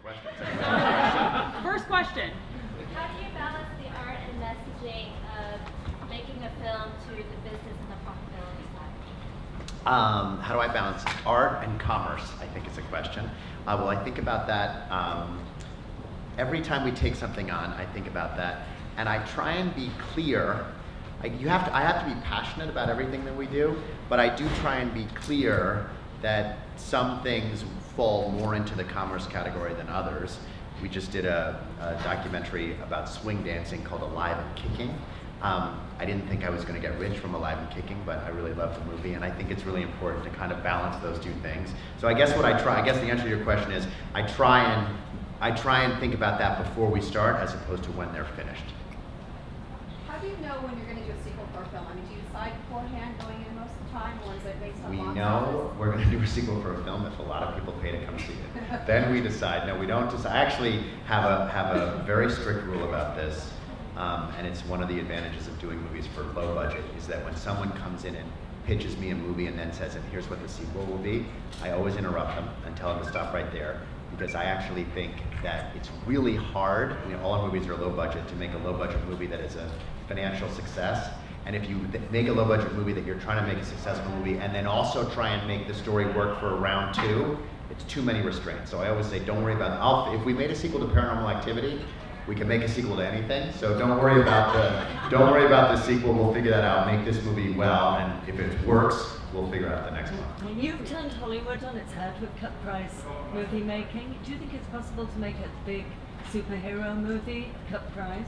questions. First question. How do you balance the art and messaging of making a film to the business and the profitability side? How do I balance art and commerce, I think is a question. Well, I think about that every time we take something on, I think about that. And I try and be clear. I have to be passionate about everything that we do, but I do try and be clear that some things fall more into the commerce category than others. We just did a documentary about swing dancing called Alive and Kicking. I didn't think I was going to get rich from Alive and Kicking, but I really love the movie, and I think it's really important to kind of balance those two things. So I guess the answer to your question is I try and think about that before we start as opposed to when they're finished. How do you know when you're going to do a sequel for a film? I mean, do you decide beforehand going in most of the time, or is it based on We box know office? we're going to do a sequel for a film if a lot of people pay to come see it. Then we decide. No, we don't decide. I actually have a very strict rule about this, and it's one of the advantages of doing movies for low budget, is that when someone comes in and pitches me a movie and then says, and here's what the sequel will be, I always interrupt them and tell them to stop right there, because I actually think that it's really hard, all our movies are low budget, to make a low budget movie that is a financial success. And if you make a low budget movie that you're trying to make a successful movie and then also try and make the story work for round two, it's too many restraints. So I always say, don't worry about it. If we made a sequel to Paranormal Activity, we can make a sequel to anything. So don't worry about the sequel. We'll figure that out. Make this movie well, and if it works, we'll figure out the next one. You've turned Hollywood on its head with cut price movie making. Do you think it's possible to make a big superhero movie cut price?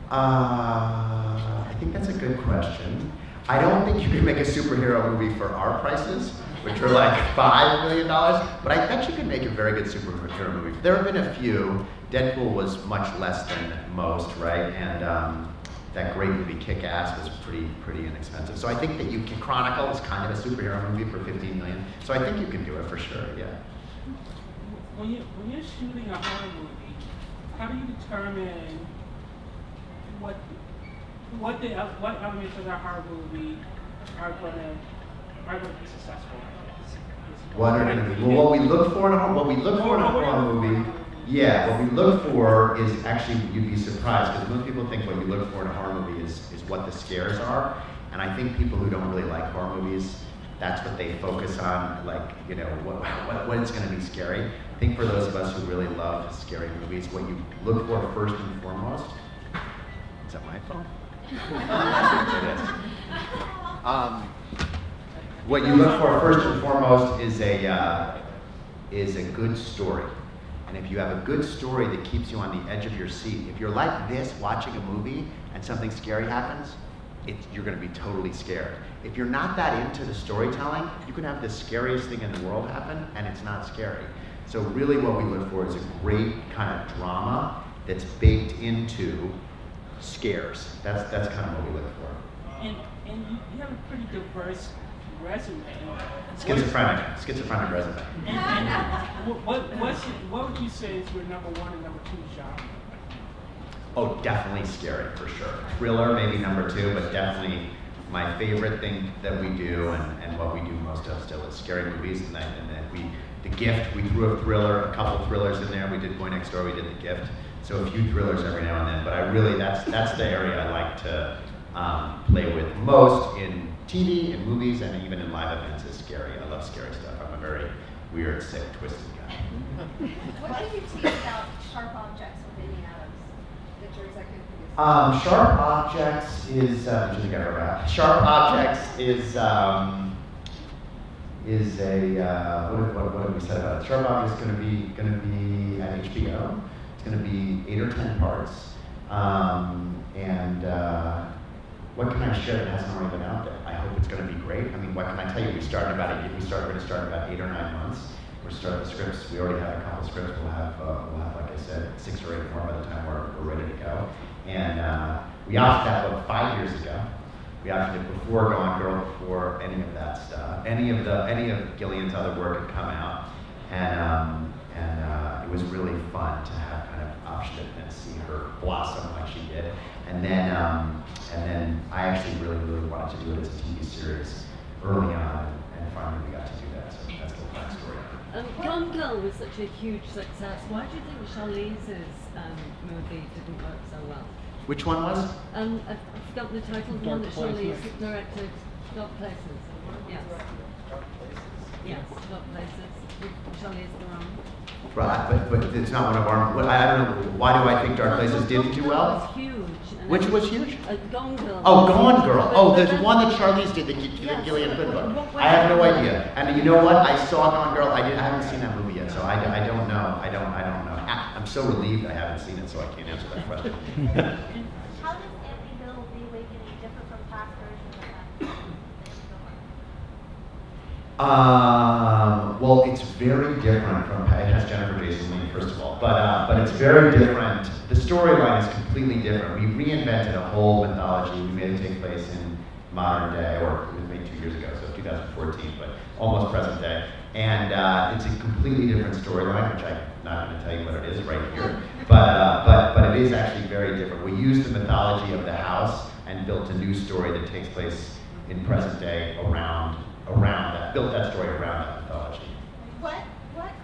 I think that's a good question. I don't think you can make a superhero movie for our prices, which are like $5 million, but I bet you could make a very good superhero movie. There have been a few. Deadpool was much less than most, right? And that great movie Kick-Ass was pretty inexpensive. So I think that Chronicle is kind of a superhero movie for $15 million. So I think you can do it for sure, yeah. When you're shooting a horror movie, how do you determine what elements of that horror movie are going to be successful? What are going to be? Well, what we look for in a horror movie. Yeah, what we look for is actually, you'd be surprised, because most people think what you look for in a horror movie is what the scares are. And I think people who don't really like horror movies, that's what they focus on, like, what is going to be scary. I think for those of us who really love scary movies, what you look for first and foremost, is that my phone? It is. What you look for first and foremost is a good story. And if you have a good story that keeps you on the edge of your seat, if you're like this watching a movie and something scary happens, you're going to be totally scared. If you're not that into the storytelling, you can have the scariest thing in the world happen and it's not scary. So really what we look for is a great kind of drama that's baked into scares. That's kind of what we look for. And you have a pretty diverse resume. Schizophrenic resume. And what would you say is your number one and number two genre? Oh, definitely scary, for sure. Thriller, maybe number two, but definitely my favorite thing that we do and what we do most of still is scary movies. And then The Gift, we threw a couple thrillers in there. We did Boy Next Door, we did The Gift. So a few thrillers every now and then, but that's the area I like to play with most in TV, in movies, and even in live events is scary. I love scary stuff. I'm a very weird, sick, twisted guy. What did you teach about Sharp Objects with Amy Adams that your executive producer? Sharp Objects is Sharp Objects is a what have we said about it? Sharp Objects is going to be at HBO. It's going to be 8 or 10 parts, what can I share that hasn't already been out there? I hope it's going to be great. I mean, what can I tell you? We're going to start in about 8 or 9 months. We're starting the scripts. We already have a couple scripts. We'll have, like I said, 6 or 8 more by the time we're ready to go. And we optioned that book 5 years ago. We optioned it before Gone Girl, before any of that stuff. Any of Gillian's other work had come out, and it was really fun to have kind of optioned it and see her blossom like she did. And then I actually really wanted to do it as a TV series early on, and finally we got to do that. So that's the backstory. Gone Girl was such a huge success. Why do you think Charlize's movie didn't work so well? Which one was? I've forgotten the title, the one that Dark Charlize Places. directed, Dark Places. Yes. Yes, Dark Places, with Charlize Theron. Right, but it's not one of our. I don't know. Why do I think Dark Places didn't do Gone Girl well? was huge. and Which it was huge? Gone Girl. Oh, was Gone huge, Girl. but- Oh, but there's then- one that Charlize did, the Yes. Gillian Flynn book. What I have no was it? idea. And you know what? I saw Gone Girl. I haven't seen that movie yet, so I don't know. I don't know. I'm so relieved I haven't seen it, so I can't answer that question. How does Amityville Reawakening differ from past versions of that? Well, it's very different from. It has Jennifer Jason Leigh, first of all, but it's very different. The storyline is completely different. We reinvented a whole mythology. We made it take place in modern day, or it was made 2 years ago, so 2014, but almost present day. And it's a completely different storyline, which I'm not going to tell you what it is right here. But it is actually very different. We used the mythology of the house and built a new story that takes place in present day around that. Built that story around that mythology. What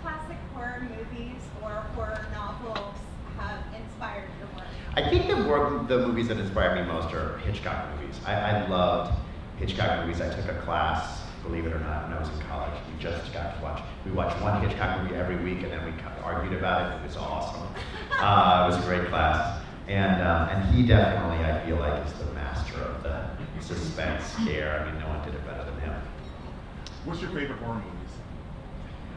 classic horror movies or horror novels have inspired your work? I think the movies that inspired me most are Hitchcock movies. I loved Hitchcock movies. I took a class, believe it or not, when I was in college. We watched one Hitchcock movie every week, and then we argued about it. It was awesome. It was a great class. And he definitely, I feel like, is the master of the suspense scare. I mean, no one did it better than him. What's your favorite horror movies?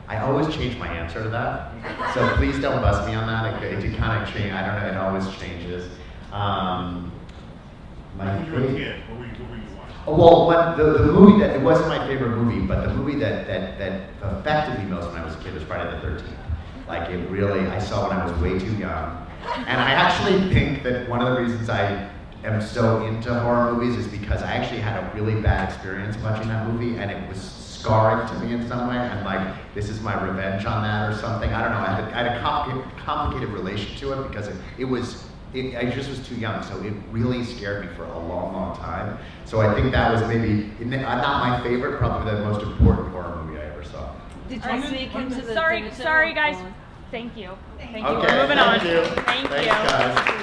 I always change my answer to that, so please don't bust me on that. It kind of change. I don't know. It always changes. My When you were a favorite. kid, what were you watching? Well, the movie that it wasn't my favorite movie, but the movie that affected me most when I was a kid was Friday the 13th. Like it really, I saw when I was way too young, and I actually think that one of the reasons I am so into horror movies is because I actually had a really bad experience watching that movie, and it was scarring to me in some way, and like this is my revenge on that or something. I don't know. I had a complicated relation to it because I just was too young, so it really scared me for a long, long time. So I think that was maybe not my favorite, probably the most important horror movie I ever saw. Did All you right, sneak into the Sorry, theater guys. or- Thank you. Thank you. Okay, We're moving on. thank you. Thank Thanks, you. guys.